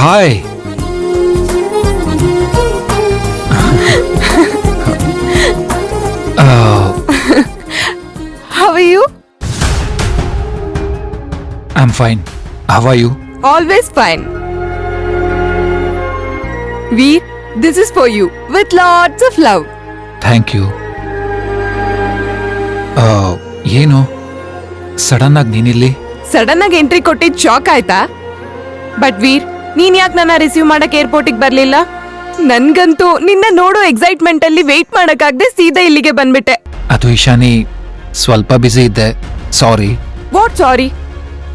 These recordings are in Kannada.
Hi. How are you? I'm fine. How are you? Always fine. Veer, this is for you with lots of love. Thank you. ಏನು ಸಡನ್ ಆಗಿ ನೀನಿಲ್ಲಿ? ಸಡನ್ ಆಗಿ ಎಂಟ್ರಿ ಕೊಟ್ಟಿದ್ ಶಾಕ್ ಆಯ್ತಾ? ಬಟ್ ವೀರ್, ನೀನ್ ಯಾಕೆ ನನ್ನ ರಿಸೀವ್ ಮಾಡಕ್ ಏರ್ಪೋರ್ಟಿಗೆ ಬರ್ಲಿಲ್ಲ? ನನ್ಗಂತೂ ನಿನ್ನ ನೋಡೋ ಎಕ್ಸೈಟ್ಮೆಂಟ್ ಅಲ್ಲಿ ವೇಟ್ ಮಾಡಕ್ಕಾಗದೆ ಸೀದಾ ಇಲ್ಲಿಗೆ ಬಂದ್ಬಿಟ್ಟೆ. ಅದು ಇಶಾನಿ, ಸ್ವಲ್ಪ ಬ್ಯುಸಿ ಇದ್ದೆ, ಸಾರಿ. ವಾಟ್ ಸಾರಿ?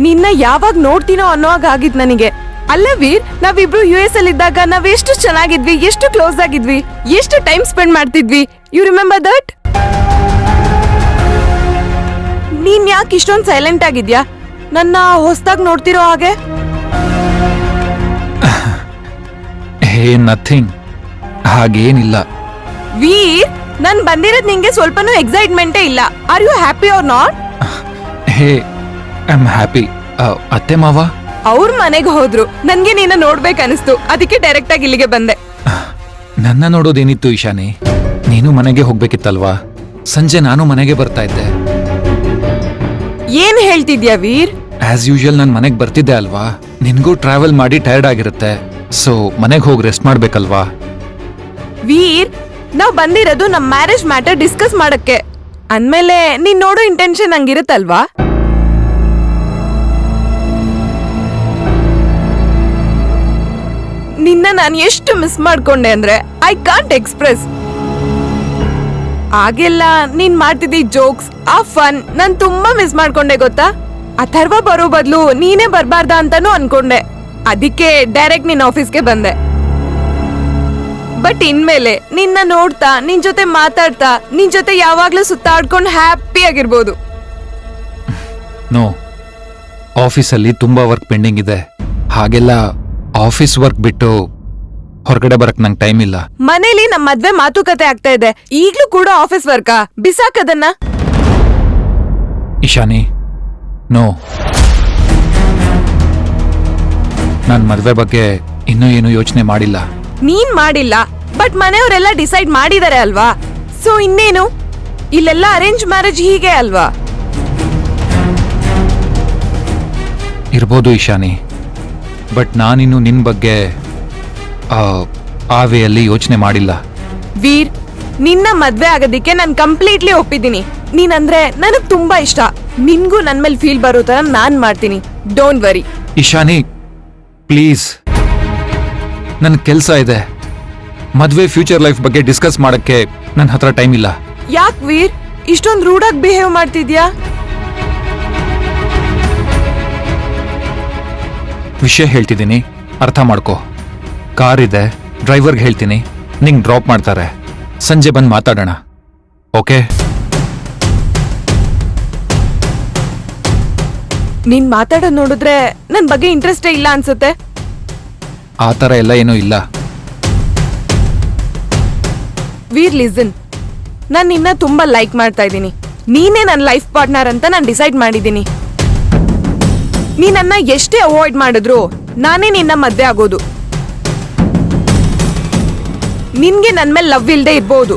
ನಿನ್ನ ಯಾವಾಗ ನೋಡ್ತೀನೋ ಅನ್ನೋವಾಗ ಆಗಿದ್ ನನಗೆ. ಅಲ್ಲ ವೀರ್, ನಾವಿಬ್ರು US ಅಲ್ಲಿ ಇದ್ದಾಗ ನಾವ್ ಎಷ್ಟು ಚೆನ್ನಾಗಿದ್ವಿ, ಎಷ್ಟು ಕ್ಲೋಸ್ ಆಗಿದ್ವಿ, ಎಷ್ಟು ಟೈಮ್ ಸ್ಪೆಂಡ್ ಮಾಡ್ತಿದ್ವಿ. You remember that? ನೀನ್ ಯಾಕೆ ಇಷ್ಟೊಂದು ಸೈಲೆಂಟ್ ಆಗಿದ್ಯಾ ನನ್ನ ಹೊಸ್ದಾಗ್ ನೋಡ್ತಿರೋ ಹಾಗೆ? ಹೇ ನಥಿಂಗ್, ಹಾಗೇನಿಲ್ಲ. ವೀರ್, ನಾನ್ ಬಂದಿರೋದ್ ನಿಂಗೆ ಸ್ವಲ್ಪನೂ ಎಕ್ಸೈಟ್ಮೆಂಟೇ ಇಲ್ಲ. Are you happy or not? Hey, I am happy. ಅತ್ತೆ ಮಾವ ಅವ್ರ ಮನೆಗೆ ಹೋದ್ರು. ನನ್ಗೆ ನೀನ ನೋಡ್ಬೇಕು ಅನಿಸ್ತು, ಅದಕ್ಕೆ ಡೈರೆಕ್ಟ್ ಆಗಿ ಇಲ್ಲಿಗೆ ಬಂದೆ. ನನ್ನ ನೋಡೋದೇನಿತ್ತು ಇಶಾನಿ? ನೀನು ಮನೆಗೆ ಹೋಗ್ಬೇಕಿತ್ತಲ್ವಾ? ಸಂಜೆ ನಾನು ಮನೆಗೆ ಬರ್ತಾ ಇದ್ದೆ. ಏನ್ ಹೇಳ್ತಿದ್ಯಾ ವೀರ್? ಆಸ್ ಯೂಶುವಲ್ ನಾನು ಮನೆಗೆ ಬರ್ತಿದ್ದೆ ಅಲ್ವಾ? ನಿನ್ಗೂ ಟ್ರಾವೆಲ್ ಮಾಡಿ ಟೈರ್ಡ್ ಆಗಿರುತ್ತೆ, ಸೊ ಮನೆಗೆ ಹೋಗಿ ರೆಸ್ಟ್ ಮಾಡ್ಬೇಕಲ್ವಾ? ವೀರ್, ನಾವ್ ಬಂದಿರೋದು ನಮ್ ಮ್ಯಾರೇಜ್ ಮ್ಯಾಟರ್ ಡಿಸ್ಕಸ್ ಮಾಡಕ್ಕೆ. ಅಂದ್ಮೇಲೆ ನೀನ್ ನೋಡೋ ಇಂಟೆನ್ಷನ್ ಹಂಗಿರುತ್ತಲ್ವಾ? ನಿನ್ನ ನಾನು ಎಷ್ಟು ಮಿಸ್ ಮಾಡ್ಕೊಂಡೆ ಅಂದ್ರೆ ಐ ಕಾಂಟ್ ಎಕ್ಸ್ಪ್ರೆಸ್. ಆಗೆಲ್ಲ ನೀನ್ ಮಾಡ್ತಿದ್ದಿ ಜೋಕ್ಸ್, ಆ ಫನ್ ನಾನ್ ತುಂಬಾ ಮಿಸ್ ಮಾಡ್ಕೊಂಡೆ ಗೊತ್ತಾ? ಅಥರ್ವ ಬರೋ ಬದ್ಲು ನೀನೇ ಬರ್ಬಾರ್ದ ಅಂತಾನೂ ಅನ್ಕೊಂಡೆ. ಅದಕ್ಕೆ ಡೈರೆಕ್ಟ್ ನಿನ್ ಆಫೀಸ್ಗೆ ಬಂದೆ. ಬಟ್ ಇನ್ಮೇಲೆ ನಿನ್ನ ನೋಡ್ತಾ, ನಿನ್ ಜೊತೆ ಮಾತಾಡ್ತಾ, ನಿನ್ ಜೊತೆ ಯಾವಾಗ್ಲೂ ಸುತ್ತಾಡ್ಕೊಂಡು ಹ್ಯಾಪಿ ಆಗಿರ್ಬೋದು. ನೋ, ಆಫೀಸಲ್ಲಿ ತುಂಬಾ ವರ್ಕ್ ಪೆಂಡಿಂಗ್ ಇದೆ. ಹಾಗೆಲ್ಲ ಆಫೀಸ್ ವರ್ಕ್ ಬಿಟ್ಟು ಹೊರಗಡೆ ಬರಕ್ ನಂಗೆ ಟೈಮ್ ಇಲ್ಲ. ಮನೇಲಿ ನಮ್ ಮದ್ವೆ ಮಾತುಕತೆ ಆಗ್ತಾ ಇದೆ, ಈಗ್ಲೂ ಕೂಡ ಆಫೀಸ್ ವರ್ಕಾ? ಬಿಸಾಕದನ್ನ. ಇಶಾನಿ, ನೋ, ನಾನ್ ಮದ್ವೆ ಬಗ್ಗೆ ಇನ್ನೂ ಏನು ಯೋಚನೆ ಮಾಡಿಲ್ಲ. ನೀನ್ ಮಾಡಿಲ್ಲ, ಬಟ್ ಮನೆಯವರೆಲ್ಲ ಡಿಸೈಡ್ ಮಾಡಿದಾರೆ ಅಲ್ವಾ? ಸೊ ಇನ್ನೇನು, ಇಲ್ಲೆಲ್ಲ ಅರೇಂಜ್ ಮ್ಯಾರೇಜ್ ಹೀಗೆ ಅಲ್ವಾ? ಇರ್ಬೋದು ಇಶಾನಿ, ಬಟ್ ನಾನಿನ್ನು ನಿನ್ ಬಗ್ಗೆ ಆ ವೇಯಲ್ಲಿ ಯೋಚನೆ ಮಾಡಿಲ್ಲ. ವೀರ್, ನಿನ್ನ ಮದ್ವೆ ಆಗೋದಿಕ್ಕೆ ನಾನು ಕಂಪ್ಲೀಟ್ಲಿ ಒಪ್ಪಿದ್ದೀನಿ. ನೀನಂದ್ರೆ ನನಗ್ ತುಂಬಾ ಇಷ್ಟ. ನಿನ್ಗೂ ನನ್ ಮೇಲೆ ಫೀಲ್ ಬರೋ ತರ ನಾನ್ ಮಾಡ್ತೀನಿ. Don't worry. ಇಶಾನಿ ಪ್ಲೀಸ್, ನನ್ ಕೆಲ್ಸ ಇದೆ. ಮದ್ವೆ ಫ್ಯೂಚರ್ ಲೈಫ್ ಬಗ್ಗೆ ಡಿಸ್ಕಸ್ ಮಾಡಕ್ಕೆ ನನ್ನ ಹತ್ರ ಟೈಮ್ ಇಲ್ಲ. ಯಾಕ್ ವೀರ್ ಇಷ್ಟೊಂದು ರೂಢಾಗಿ ಬಿಹೇವ್ ಮಾಡ್ತಿದ್ಯಾ? ವಿಷಯ ಹೇಳ್ತಿದ್ದೀನಿ, ಅರ್ಥ ಮಾಡ್ಕೋ. ಕಾರ್ ಇದೆ, ಡ್ರೈವರ್ಗೆ ಹೇಳ್ತೀನಿ, ನಿಂಗೆ ಡ್ರಾಪ್ ಮಾಡ್ತಾರೆ. ಸಂಜೆ ಬಂದು ಮಾತಾಡೋಣ, ಓಕೆ? ನೀನ್ ಮಾತಾಡೋದ್ ನೋಡಿದ್ರೆ ನನ್ ಬಗ್ಗೆ ಇಂಟ್ರೆಸ್ಟೇ ಇಲ್ಲ ಅನ್ಸುತ್ತೆ. ಆ ಥರ ಎಲ್ಲ ಏನೂ ಇಲ್ಲ. ವೀರ್ ಲಿಸನ್, ನಾನ್ ನಿನ್ನ ತುಂಬಾ ಲೈಕ್ ಮಾಡ್ತಾ ಇದ್ದೀನಿ. ನೀನೇ ನನ್ನ ಲೈಫ್ ಪಾರ್ಟ್ನರ್ ಅಂತ ನಾನು ಡಿಸೈಡ್ ಮಾಡಿದ್ದೀನಿ. ನೀ ನನ್ನ ಎಷ್ಟೇ ಅವಾಯ್ಡ್ ಮಾಡಿದ್ರು ನಾನೇ ನಿನ್ನ ಮದ್ವೆ ಆಗೋದು. ನಿನ್ಗೆ ನನ್ ಮೇಲೆ ಲವ್ ಇಲ್ದೇ ಇರ್ಬೋದು,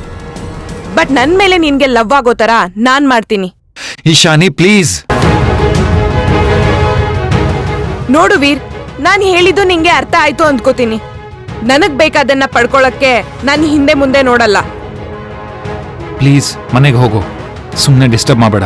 ಬಟ್ ನನ್ ಮೇಲೆ ನಿನ್ಗೆ ಲವ್ ಆಗೋ ತರ ನಾನ್ ಮಾಡ್ತೀನಿ. ಇಶಾನಿ ಪ್ಲೀಸ್. ನೋಡು ವೀರ್, ನಾನ್ ಹೇಳಿದ್ದು ನಿಂಗೆ ಅರ್ಥ ಆಯ್ತು ಅಂದ್ಕೋತೀನಿ. ನನಗ್ ಬೇಕಾದನ್ನ ಪಡ್ಕೊಳಕ್ಕೆ ನಾನು ಹಿಂದೆ ಮುಂದೆ ನೋಡಲ್ಲ. ಪ್ಲೀಸ್ ಮನೆಗೆ ಹೋಗು, ಸುಮ್ಮನೆ ಡಿಸ್ಟರ್ಬ್ ಮಾಡಬೇಡ.